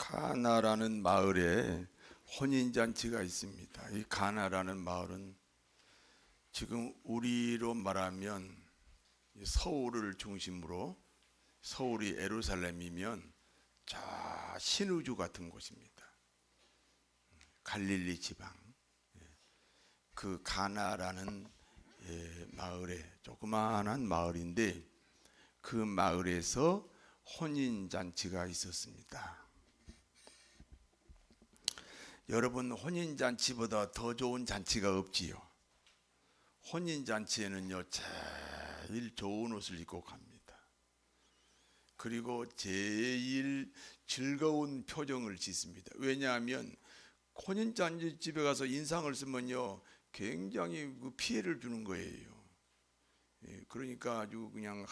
가나라는 마을에 혼인잔치가 있습니다. 이 가나라는 마을은 지금 우리로 말하면 서울을 중심으로, 서울이 예루살렘이면 저 신우주 같은 곳입니다. 갈릴리 지방, 그 가나라는 마을에, 조그마한 마을인데 그 마을에서 혼인잔치가 있었습니다. 여러분, 혼인잔치보다 더 좋은 잔치가 없지요. 혼인잔치에는요, 제일 좋은 옷을 입고 갑니다. 그리고 제일 즐거운 표정을 짓습니다. 왜냐하면 혼인잔치 집에 가서 인상을 쓰면요, 굉장히 피해를 주는 거예요. 그러니까 아주 그냥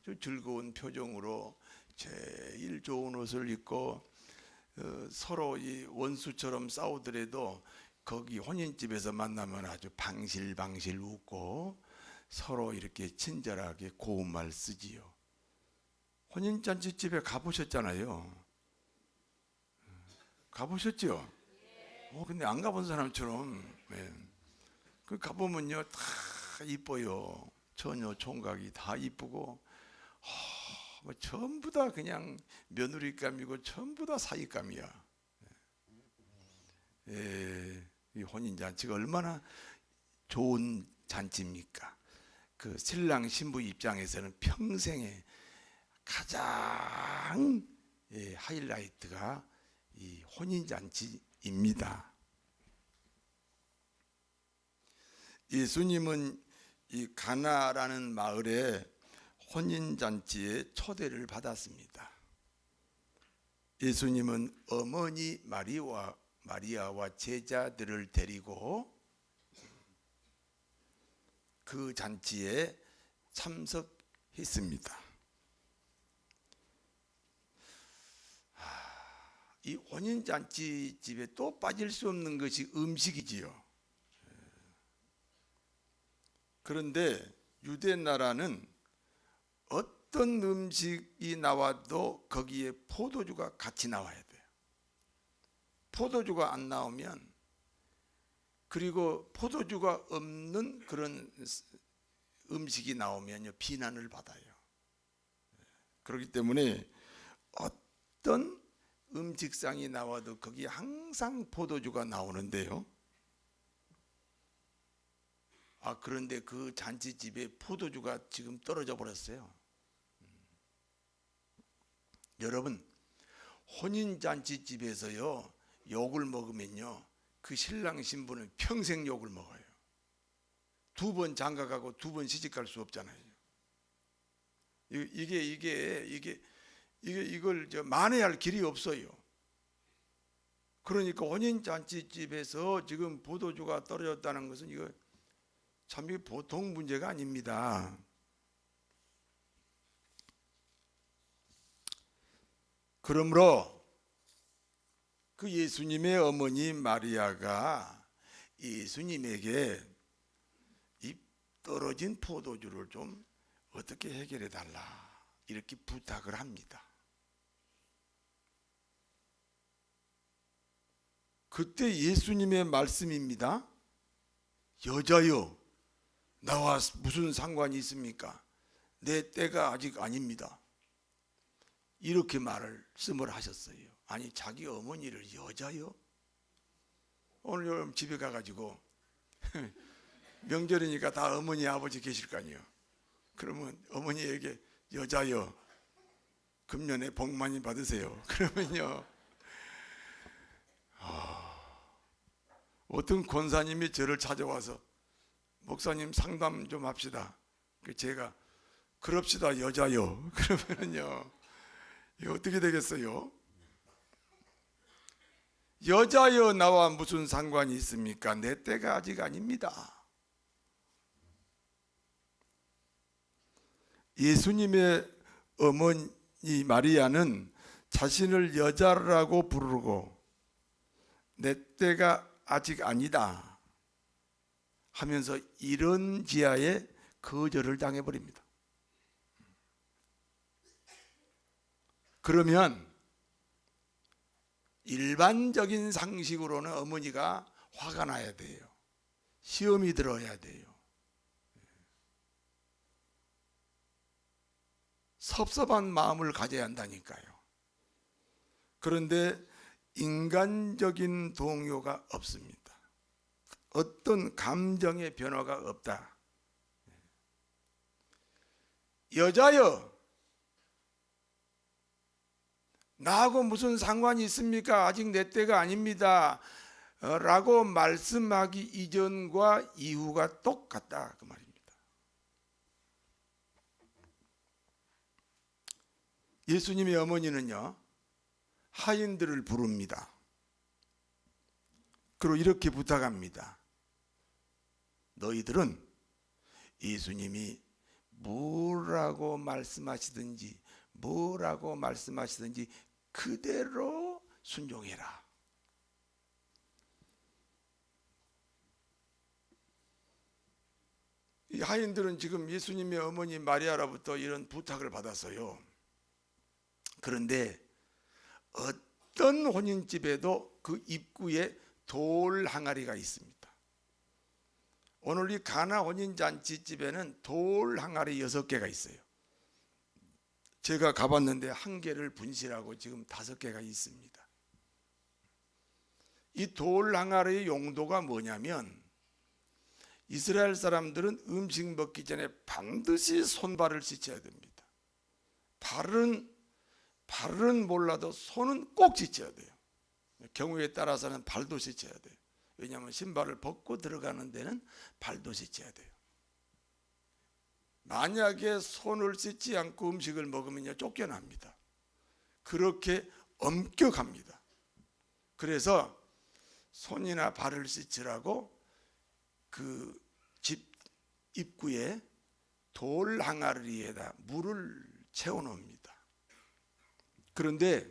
아주 즐거운 표정으로 제일 좋은 옷을 입고 서로 이 원수처럼 싸우더라도 거기 혼인집에서 만나면 아주 방실방실 웃고 서로 이렇게 친절하게 고운 말 쓰지요. 혼인잔치 집에 가보셨잖아요. 가보셨죠? 근데 안 가본 사람처럼 그 가보면요, 다 이뻐요. 처녀 총각이 다 이쁘고 뭐 전부 다 그냥 며느리감이고 전부 다 사위감이야. 이 혼인잔치가 얼마나 좋은 잔치입니까? 그 신랑 신부 입장에서는 평생에 가장 하이라이트가 이 혼인잔치입니다. 예수님은 이 가나라는 마을에 혼인잔치에 초대를 받았습니다. 예수님은 어머니 마리아와 제자들을 데리고 그 잔치에 참석했습니다. 이 혼인잔치 집에 또 빠질 수 없는 것이 음식이지요. 그런데 유대 나라는 어떤 음식이 나와도 거기에 포도주가 같이 나와야 돼요. 포도주가 안 나오면, 그리고 포도주가 없는 그런 음식이 나오면요, 비난을 받아요. 그렇기 때문에 어떤 음식상이 나와도 거기에 항상 포도주가 나오는데요. 그런데 그 잔치집에 포도주가 지금 떨어져 버렸어요. 여러분, 혼인잔치집에서요, 욕을 먹으면요, 그 신랑 신부는 평생 욕을 먹어요. 2번 장가가고 2번 시집갈 수 없잖아요. 이걸 만회할 길이 없어요. 그러니까 혼인잔치집에서 지금 포도주가 떨어졌다는 것은 이거 참 보통 문제가 아닙니다. 그러므로 그 예수님의 어머니 마리아가 예수님에게 이 떨어진 포도주를 좀 어떻게 해결해 달라 이렇게 부탁을 합니다. 그때 예수님의 말씀입니다. 여자여, 나와 무슨 상관이 있습니까? 내 때가 아직 아닙니다. 이렇게 말씀을 하셨어요. 아니, 자기 어머니를 여자요? 오늘 여러분 집에 가가지고 명절이니까 다 어머니 아버지 계실 거 아니에요. 그러면 어머니에게 여자요, 금년에 복 많이 받으세요. 그러면요, 어떤 권사님이 저를 찾아와서 목사님 상담 좀 합시다. 제가 그럽시다 여자요. 그러면요, 이거 어떻게 되겠어요? 여자여, 나와 무슨 상관이 있습니까? 내 때가 아직 아닙니다. 예수님의 어머니 마리아는 자신을 여자라고 부르고 내 때가 아직 아니다 하면서 이런 지하에 거절을 당해버립니다. 그러면 일반적인 상식으로는 어머니가 화가 나야 돼요. 시험이 들어야 돼요. 섭섭한 마음을 가져야 한다니까요. 그런데 인간적인 동요가 없습니다. 어떤 감정의 변화가 없다. 여자여, 나하고 무슨 상관이 있습니까? 아직 내 때가 아닙니다. 라고 말씀하기 이전과 이후가 똑같다 그 말입니다. 예수님의 어머니는요, 하인들을 부릅니다. 그리고 이렇게 부탁합니다. 너희들은 예수님이 뭐라고 말씀하시든지 그대로 순종해라. 이 하인들은 지금 예수님의 어머니 마리아로부터 이런 부탁을 받았어요. 그런데 어떤 혼인집에도 그 입구에 돌 항아리가 있습니다. 오늘 이 가나 혼인잔치집에는 돌 항아리 6개가 있어요. 제가 가봤는데 한 개를 분실하고 지금 5개가 있습니다. 이 돌 항아리의 용도가 뭐냐면, 이스라엘 사람들은 음식 먹기 전에 반드시 손발을 씻어야 됩니다. 발은 몰라도 손은 꼭 씻어야 돼요. 경우에 따라서는 발도 씻어야 돼요. 왜냐하면 신발을 벗고 들어가는 데는 발도 씻어야 돼요. 만약에 손을 씻지 않고 음식을 먹으면 쫓겨납니다. 그렇게 엄격합니다. 그래서 손이나 발을 씻으라고 그 집 입구에 돌 항아리에다 물을 채워 놓습니다. 그런데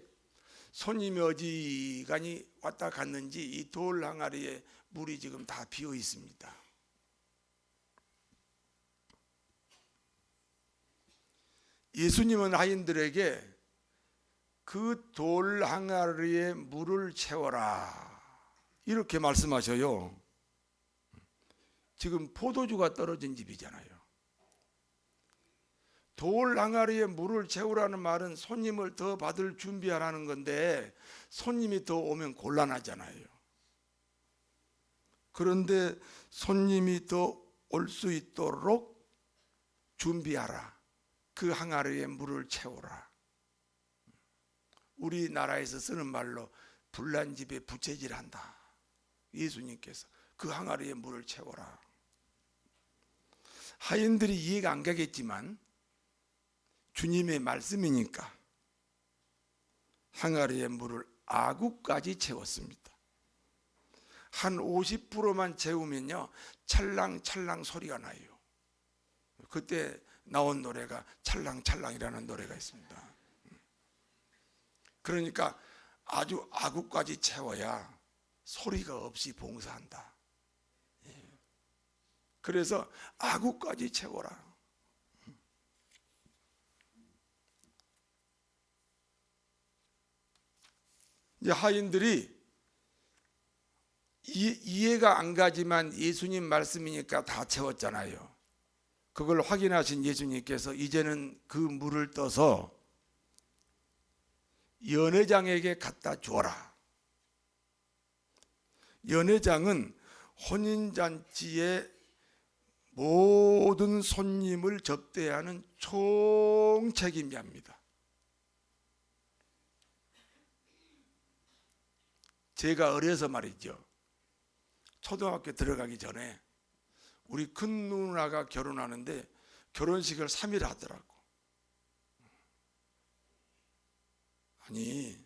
손님이 어지간히 왔다 갔는지 이 돌 항아리에 물이 지금 다 비어 있습니다. 예수님은 하인들에게 그 돌 항아리에 물을 채워라 이렇게 말씀하셔요. 지금 포도주가 떨어진 집이잖아요. 돌 항아리에 물을 채우라는 말은 손님을 더 받을 준비하라는 건데, 손님이 더 오면 곤란하잖아요. 그런데 손님이 더 올 수 있도록 준비하라. 그 항아리에 물을 채우라. 우리나라에서 쓰는 말로 불난 집에 부채질한다. 예수님께서 그 항아리에 물을 채워라. 하인들이 이해가 안 가겠지만 주님의 말씀이니까 항아리에 물을 아구까지 채웠습니다. 한 50%만 채우면요 찰랑찰랑 소리가 나요. 그때 나온 노래가 찰랑찰랑이라는 노래가 있습니다. 그러니까 아주 아구까지 채워야 소리가 없이 봉사한다. 그래서 아구까지 채워라. 이제 하인들이 이해가 안 가지만 예수님 말씀이니까 다 채웠잖아요. 그걸 확인하신 예수님께서 이제는 그 물을 떠서 연회장에게 갖다 주어라. 연회장은 혼인잔치에 모든 손님을 접대하는 총책임자입니다. 제가 어려서 말이죠, 초등학교 들어가기 전에 우리 큰 누나가 결혼하는데 결혼식을 3일 하더라고. 아니,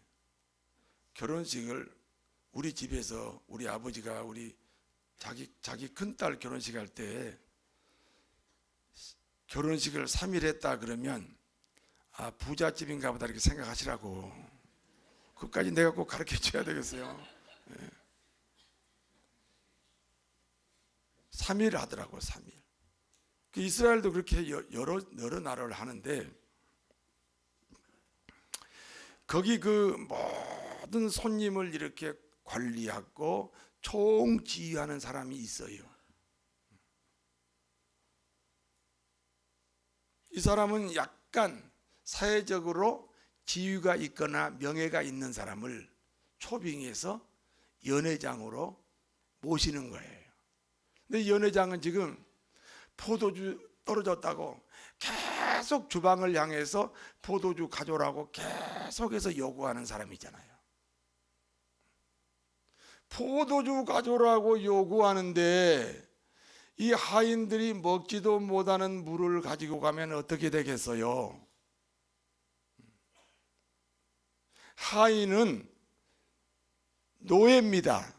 결혼식을 우리 집에서 우리 아버지가 우리 자기 큰딸 결혼식 할 때 결혼식을 3일 했다 그러면 아, 부잣집인가 보다 이렇게 생각하시라고. 그것까지 내가 꼭 가르쳐 줘야 되겠어요. 네. 3일 하더라고. 3일. 그 이스라엘도 그렇게 여러 나라를 하는데, 거기 그 모든 손님을 이렇게 관리하고 총지휘하는 사람이 있어요. 이 사람은 약간 사회적으로 지위가 있거나 명예가 있는 사람을 초빙해서 연회장으로 모시는 거예요. 근데 연회장은 지금 포도주 떨어졌다고 계속 주방을 향해서 포도주 가져오라고 계속해서 요구하는 사람이잖아요. 포도주 가져오라고 요구하는데 이 하인들이 먹지도 못하는 물을 가지고 가면 어떻게 되겠어요? 하인은 노예입니다.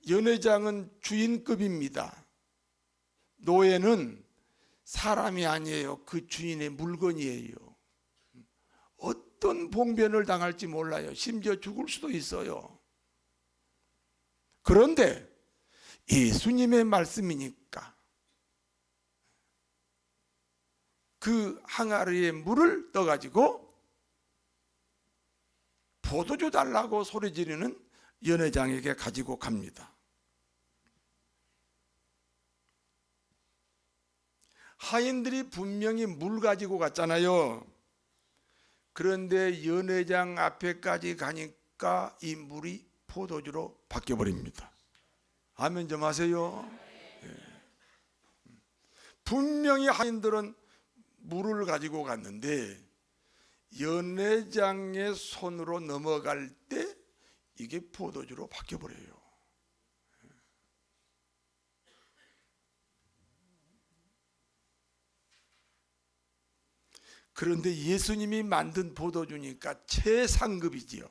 연회장은 주인급입니다. 노예는 사람이 아니에요. 그 주인의 물건이에요. 어떤 봉변을 당할지 몰라요. 심지어 죽을 수도 있어요. 그런데 예수님의 말씀이니까 그 항아리에 물을 떠가지고 포도주 달라고 소리 지르는 연회장에게 가지고 갑니다. 하인들이 분명히 물 가지고 갔잖아요. 그런데 연회장 앞에까지 가니까 이 물이 포도주로 바뀌어버립니다. 아멘 좀 하세요. 분명히 하인들은 물을 가지고 갔는데 연회장의 손으로 넘어갈 때 이게 포도주로 바뀌어버려요. 그런데 예수님이 만든 포도주니까 최상급이지요.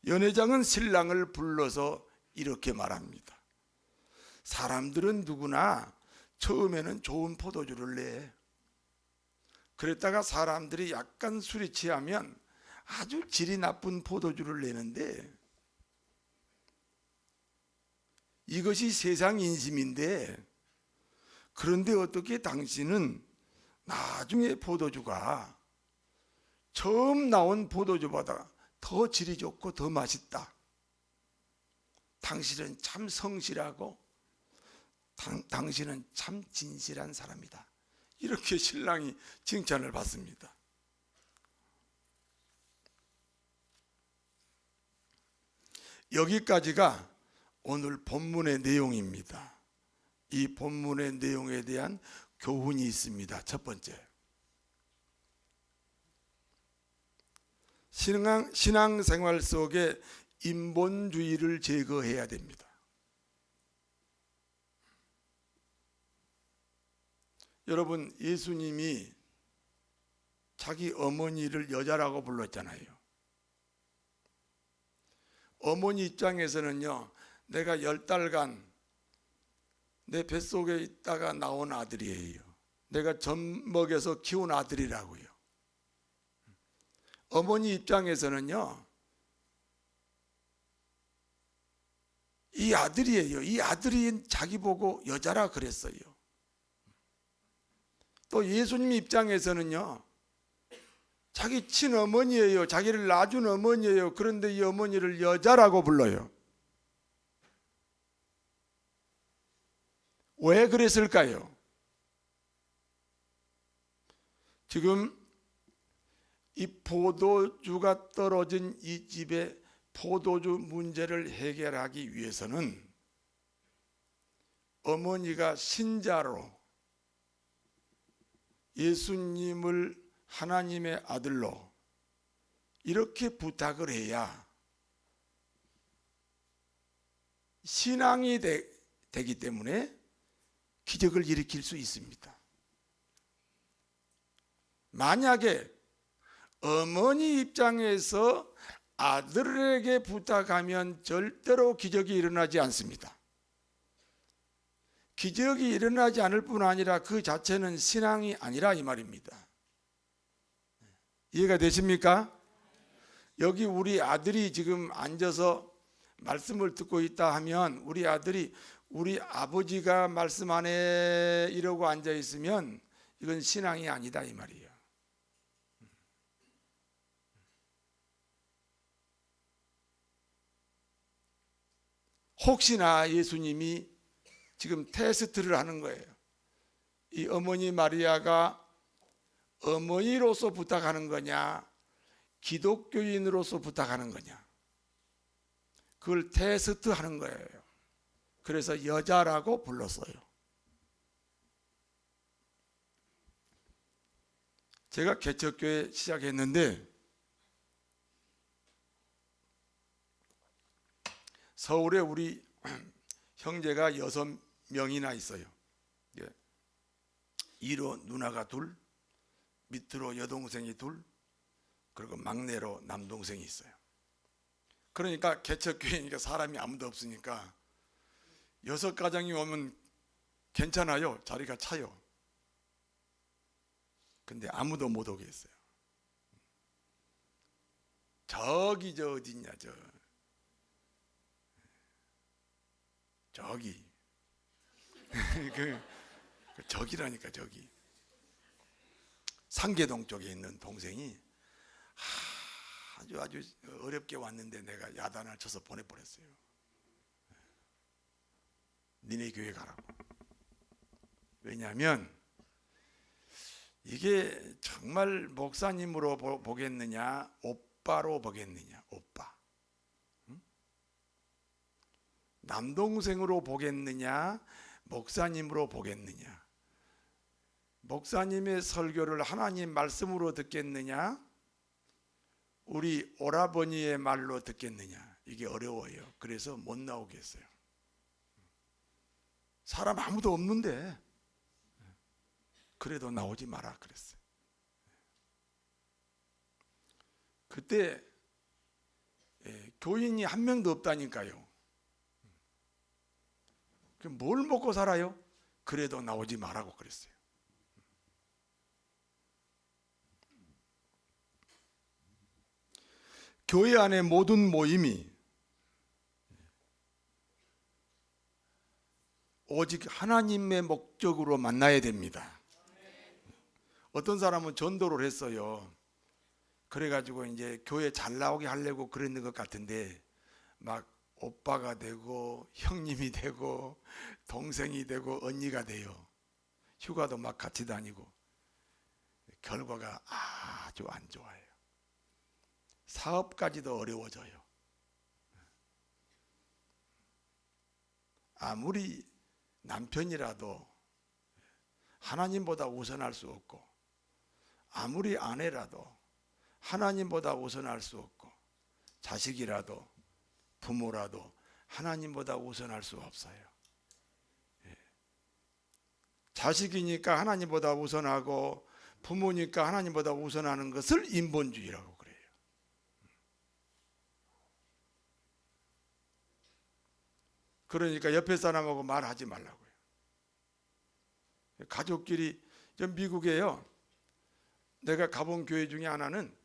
연회장은 신랑을 불러서 이렇게 말합니다. 사람들은 누구나 처음에는 좋은 포도주를 내. 그랬다가 사람들이 약간 술이 취하면 아주 질이 나쁜 포도주를 내는데 이것이 세상 인심인데 그런데 어떻게 당신은 나중에 포도주가 처음 나온 포도주보다 더 질이 좋고 더 맛있다. 당신은 참 성실하고 당신은 참 진실한 사람이다. 이렇게 신랑이 칭찬을 받습니다. 여기까지가 오늘 본문의 내용입니다. 이 본문의 내용에 대한 교훈이 있습니다. 첫 번째, 신앙생활 속에 인본주의를 제거해야 됩니다. 여러분, 예수님이 자기 어머니를 여자라고 불렀잖아요. 어머니 입장에서는요, 내가 10달간 내 뱃속에 있다가 나온 아들이에요. 내가 젖 먹여서 키운 아들이라고요. 어머니 입장에서는요, 이 아들이에요. 이 아들이 자기 보고 여자라 그랬어요. 또 예수님 입장에서는요, 자기 친어머니예요. 자기를 낳아준 어머니예요. 그런데 이 어머니를 여자라고 불러요. 왜 그랬을까요? 지금 이 포도주가 떨어진 이 집의 포도주 문제를 해결하기 위해서는 어머니가 신자로 예수님을 하나님의 아들로 이렇게 부탁을 해야 신앙이 되기 때문에 기적을 일으킬 수 있습니다. 만약에 어머니 입장에서 아들에게 부탁하면 절대로 기적이 일어나지 않습니다. 기적이 일어나지 않을 뿐 아니라 그 자체는 신앙이 아니라 이 말입니다. 이해가 되십니까? 여기 우리 아들이 지금 앉아서 말씀을 듣고 있다 하면 우리 아들이 우리 아버지가 말씀 안 해 이러고 앉아 있으면 이건 신앙이 아니다 이 말이에요. 혹시나 예수님이 지금 테스트를 하는 거예요. 이 어머니 마리아가 어머니로서 부탁하는 거냐, 기독교인으로서 부탁하는 거냐, 그걸 테스트하는 거예요. 그래서 여자라고 불렀어요. 제가 개척교회 시작했는데 서울에 우리 형제가 6명이나 있어요. 1호 누나가 둘, 밑으로 여동생이 둘, 그리고 막내로 남동생이 있어요. 그러니까 개척교회니까 사람이 아무도 없으니까 6가정이 오면 괜찮아요. 자리가 차요. 근데 아무도 못 오게 했어요. 저기 저 어딨냐, 저기 저기라니까, 저기 상계동 쪽에 있는 동생이 아주 어렵게 왔는데 내가 야단을 쳐서 보내버렸어요. 니네 교회 가라고. 왜냐하면 이게 정말 목사님으로 보겠느냐, 오빠로 보겠느냐, 오빠. 남동생으로 보겠느냐, 목사님으로 보겠느냐, 목사님의 설교를 하나님 말씀으로 듣겠느냐, 우리 오라버니의 말로 듣겠느냐, 이게 어려워요. 그래서 못 나오게 했어요. 사람 아무도 없는데 그래도 나오지 마라 그랬어요. 그때 교인이 한 명도 없다니까요. 뭘 먹고 살아요? 그래도 나오지 말라고 그랬어요. 교회 안의 모든 모임이 오직 하나님의 목적으로 만나야 됩니다. 어떤 사람은 전도를 했어요. 그래가지고 이제 교회 잘 나오게 하려고 그랬는 것 같은데 막 오빠가 되고 형님이 되고 동생이 되고 언니가 돼요. 휴가도 막 같이 다니고 결과가 아주 안 좋아요. 사업까지도 어려워져요. 아무리 남편이라도 하나님보다 우선할 수 없고, 아무리 아내라도 하나님보다 우선할 수 없고, 자식이라도 부모라도 하나님보다 우선할 수 없어요. 자식이니까 하나님보다 우선하고 부모니까 하나님보다 우선하는 것을 인본주의라고 그래요. 그러니까 옆에 사람하고 말하지 말라고요. 가족끼리, 미국에요, 내가 가본 교회 중에 하나는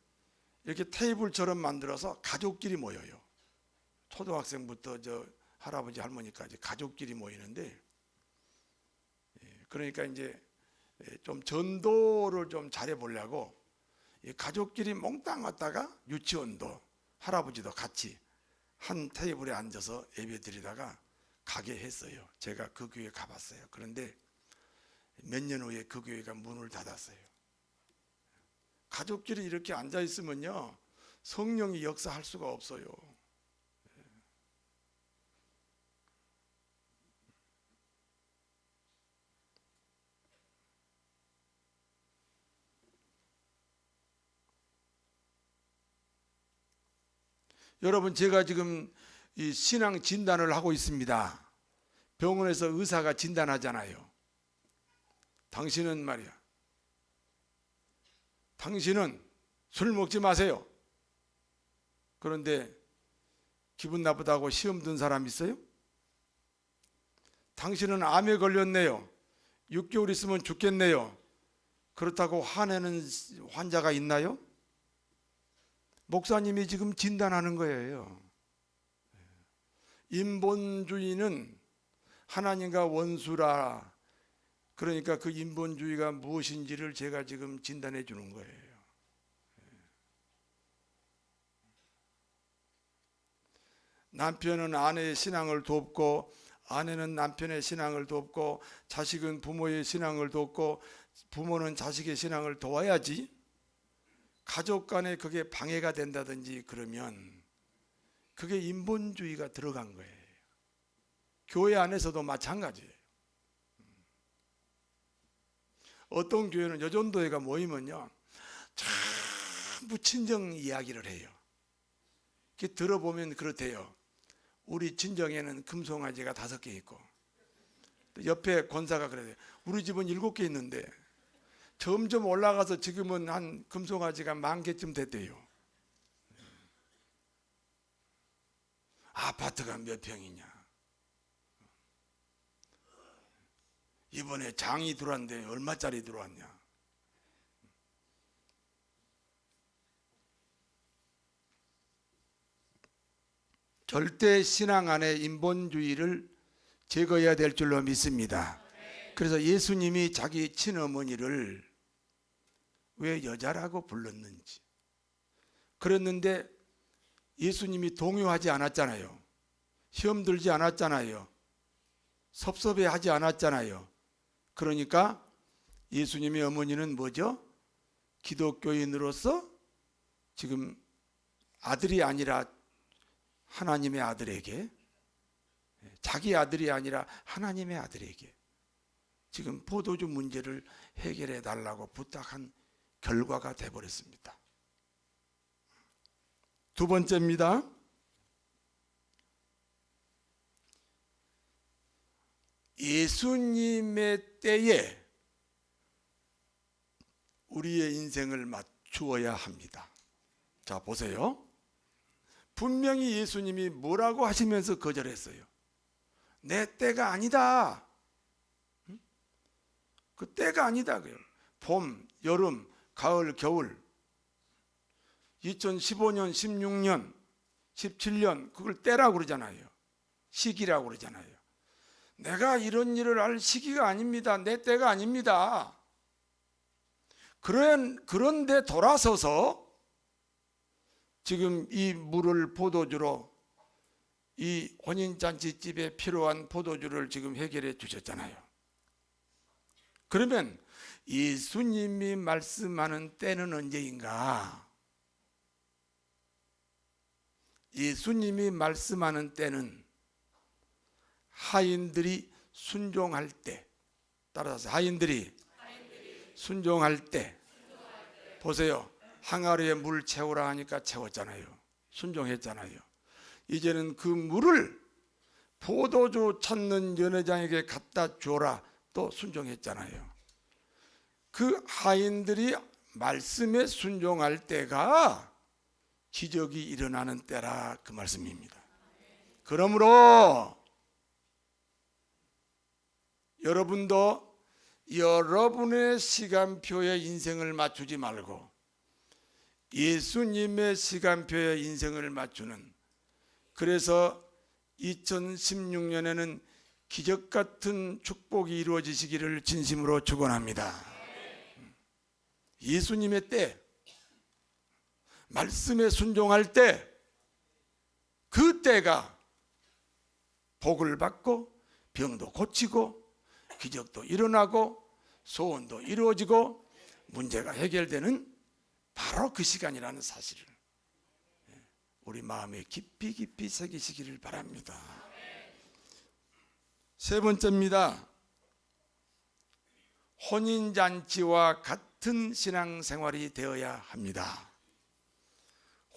이렇게 테이블처럼 만들어서 가족끼리 모여요. 초등학생부터 할아버지 할머니까지 가족끼리 모이는데, 그러니까 이제 좀 전도를 좀 잘해 보려고 가족끼리 몽땅 왔다가 유치원도 할아버지도 같이 한 테이블에 앉아서 예배 드리다가 가게 했어요. 제가 그 교회 가봤어요. 그런데 몇 년 후에 그 교회가 문을 닫았어요. 가족끼리 이렇게 앉아 있으면요, 성령이 역사할 수가 없어요. 여러분, 제가 지금 이 신앙 진단을 하고 있습니다. 병원에서 의사가 진단하잖아요. 당신은 말이야, 당신은 술 먹지 마세요. 그런데 기분 나쁘다고 시험 든 사람 있어요? 당신은 암에 걸렸네요. 6개월 있으면 죽겠네요. 그렇다고 화내는 환자가 있나요? 목사님이 지금 진단하는 거예요. 인본주의는 하나님과 원수라. 그러니까 그 인본주의가 무엇인지를 제가 지금 진단해 주는 거예요. 남편은 아내의 신앙을 돕고, 아내는 남편의 신앙을 돕고, 자식은 부모의 신앙을 돕고, 부모는 자식의 신앙을 도와야지. 가족 간에 그게 방해가 된다든지 그러면 그게 인본주의가 들어간 거예요. 교회 안에서도 마찬가지예요. 어떤 교회는 여전도회가 모이면요, 전부 친정 이야기를 해요. 이렇게 들어보면 그렇대요. 우리 친정에는 금송아지가 5개 있고, 옆에 권사가 그래요. 우리 집은 7개 있는데 점점 올라가서 지금은 한 금송아지가 10,000개쯤 됐대요. 아파트가 몇 평이냐? 이번에 장이 들어왔는데 얼마짜리 들어왔냐? 절대 신앙 안에 인본주의를 제거해야 될 줄로 믿습니다. 그래서 예수님이 자기 친어머니를 왜 여자라고 불렀는지, 그랬는데 예수님이 동요하지 않았잖아요. 시험 들지 않았잖아요. 섭섭해하지 않았잖아요. 그러니까 예수님의 어머니는 뭐죠? 기독교인으로서 지금 아들이 아니라 하나님의 아들에게, 자기 아들이 아니라 하나님의 아들에게 지금 포도주 문제를 해결해 달라고 부탁한 결과가 되어버렸습니다. 두 번째입니다. 예수님의 때에 우리의 인생을 맞추어야 합니다. 자, 보세요. 분명히 예수님이 뭐라고 하시면서 거절했어요. 내 때가 아니다. 그 때가 아니다. 봄, 여름, 가을, 겨울, 2015년, 16년, 17년 그걸 때라고 그러잖아요. 시기라고 그러잖아요. 내가 이런 일을 할 시기가 아닙니다. 내 때가 아닙니다. 그런데 돌아서서 지금 이 물을 포도주로, 이 혼인잔치집에 필요한 포도주를 지금 해결해 주셨잖아요. 그러면 예수님이 말씀하는 때는 언제인가? 예수님이 말씀하는 때는 하인들이 순종할 때, 따라서 하인들이 순종할 때. 보세요. 항아리에 물 채우라 하니까 채웠잖아요. 순종했잖아요. 이제는 그 물을 포도주 찾는 연회장에게 갖다 줘라, 또 순종했잖아요. 그 하인들이 말씀에 순종할 때가 기적이 일어나는 때라, 그 말씀입니다. 그러므로 여러분도 여러분의 시간표에 인생을 맞추지 말고 예수님의 시간표에 인생을 맞추는, 그래서 2016년에는 기적 같은 축복이 이루어지시기를 진심으로 축원합니다. 예수님의 때, 말씀에 순종할 때, 그 때가 복을 받고 병도 고치고 기적도 일어나고 소원도 이루어지고 문제가 해결되는 바로 그 시간이라는 사실을 우리 마음에 깊이 깊이 새기시기를 바랍니다. 세 번째입니다. 혼인잔치와 같은 신앙생활이 되어야 합니다.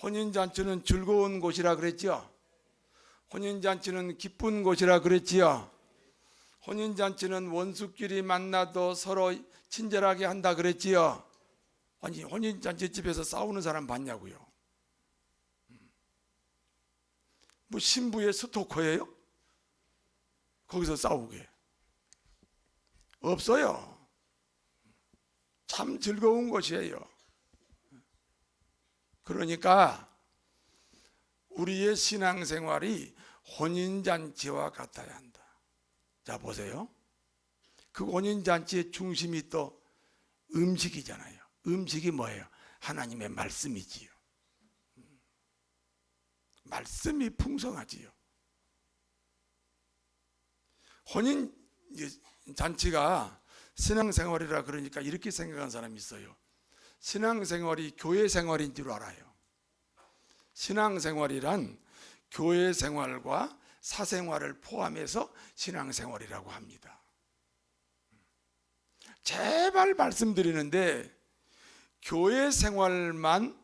혼인잔치는 즐거운 곳이라 그랬죠. 혼인잔치는 기쁜 곳이라 그랬지요. 혼인잔치는 원수끼리 만나도 서로 친절하게 한다 그랬지요. 아니, 혼인잔치 집에서 싸우는 사람 봤냐고요? 뭐 신부의 스토커예요? 거기서 싸우게? 없어요. 참 즐거운 곳이에요. 그러니까 우리의 신앙생활이 혼인잔치와 같아야 한다. 자, 보세요. 그 혼인잔치의 중심이 또 음식이잖아요. 음식이 뭐예요? 하나님의 말씀이지요. 말씀이 풍성하지요. 혼인 잔치가 신앙생활이라 그러니까 이렇게 생각하는 사람이 있어요. 신앙생활이 교회 생활인 줄 알아요. 신앙생활이란 교회 생활과 사생활을 포함해서 신앙생활이라고 합니다. 제발 말씀드리는데 교회 생활만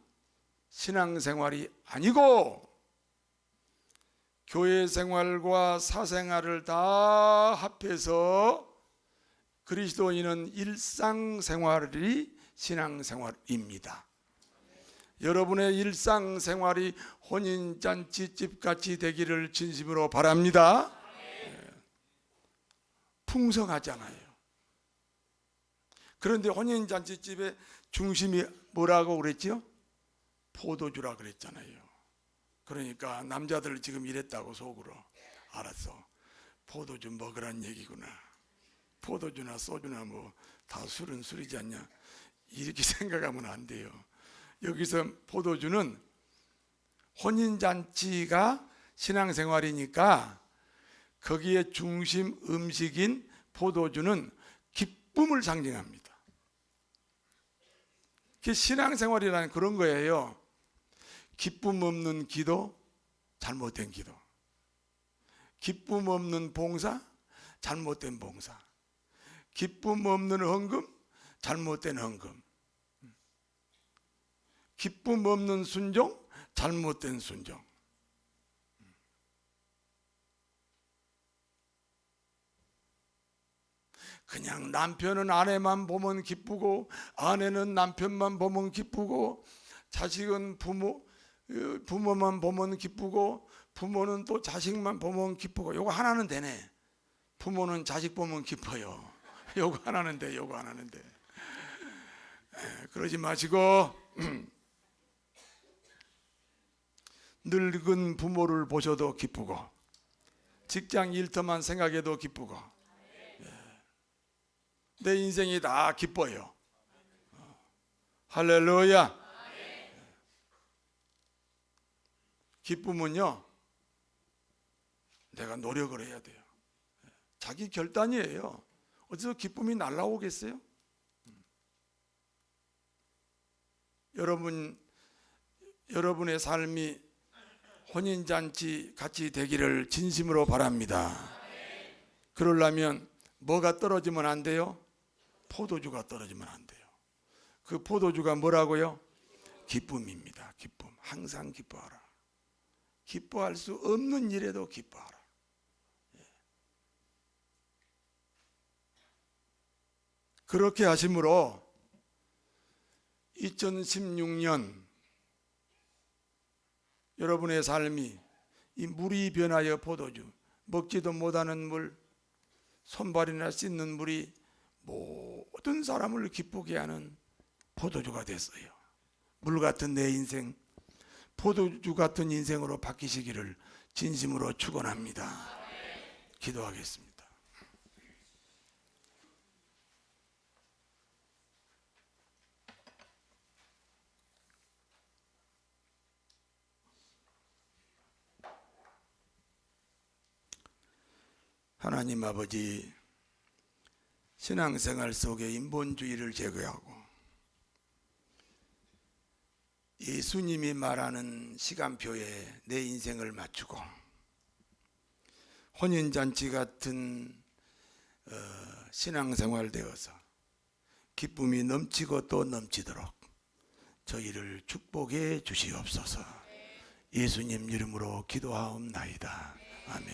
신앙생활이 아니고 교회 생활과 사생활을 다 합해서 그리스도인은 일상생활이 신앙생활입니다. 여러분의 일상생활이 혼인잔치집 같이 되기를 진심으로 바랍니다. 풍성하잖아요. 그런데 혼인잔치집의 중심이 뭐라고 그랬죠? 포도주라 그랬잖아요. 그러니까 남자들 지금 이랬다고 속으로, 알았어, 포도주 먹으란 얘기구나. 포도주나 소주나 뭐 다 술은 술이지 않냐, 이렇게 생각하면 안 돼요. 여기서 포도주는 혼인잔치가 신앙생활이니까 거기에 중심 음식인 포도주는 기쁨을 상징합니다. 그게 신앙생활이라는 그런 거예요. 기쁨 없는 기도, 잘못된 기도. 기쁨 없는 봉사, 잘못된 봉사. 기쁨 없는 헌금, 잘못된 헌금. 기쁨 없는 순종, 잘못된 순종. 그냥 남편은 아내만 보면 기쁘고 아내는 남편만 보면 기쁘고 자식은 부모만 보면 기쁘고 부모는 또 자식만 보면 기쁘고, 요거 하나는 되네. 부모는 자식 보면 기뻐요. 요거 하나는 돼, 요거 하나는 돼. 그러지 마시고 늙은 부모를 보셔도 기쁘고 직장 일터만 생각해도 기쁘고 내 인생이 다 기뻐요. 할렐루야. 기쁨은요, 내가 노력을 해야 돼요. 자기 결단이에요. 어디서 기쁨이 날라오겠어요? 여러분의 삶이 혼인잔치 같이 되기를 진심으로 바랍니다. 그러려면 뭐가 떨어지면 안 돼요? 포도주가 떨어지면 안 돼요. 그 포도주가 뭐라고요? 기쁨입니다. 기쁨. 항상 기뻐하라. 기뻐할 수 없는 일에도 기뻐하라. 그렇게 하심으로 2016년 여러분의 삶이 이 물이 변하여 포도주, 먹지도 못하는 물, 손발이나 씻는 물이 모든 사람을 기쁘게 하는 포도주가 됐어요. 물 같은 내 인생, 포도주 같은 인생으로 바뀌시기를 진심으로 축원합니다. 기도하겠습니다. 하나님 아버지, 신앙생활 속에 인본주의를 제거하고 예수님이 말하는 시간표에 내 인생을 맞추고 혼인잔치 같은 신앙생활 되어서 기쁨이 넘치고 또 넘치도록 저희를 축복해 주시옵소서. 예수님 이름으로 기도하옵나이다. 아멘.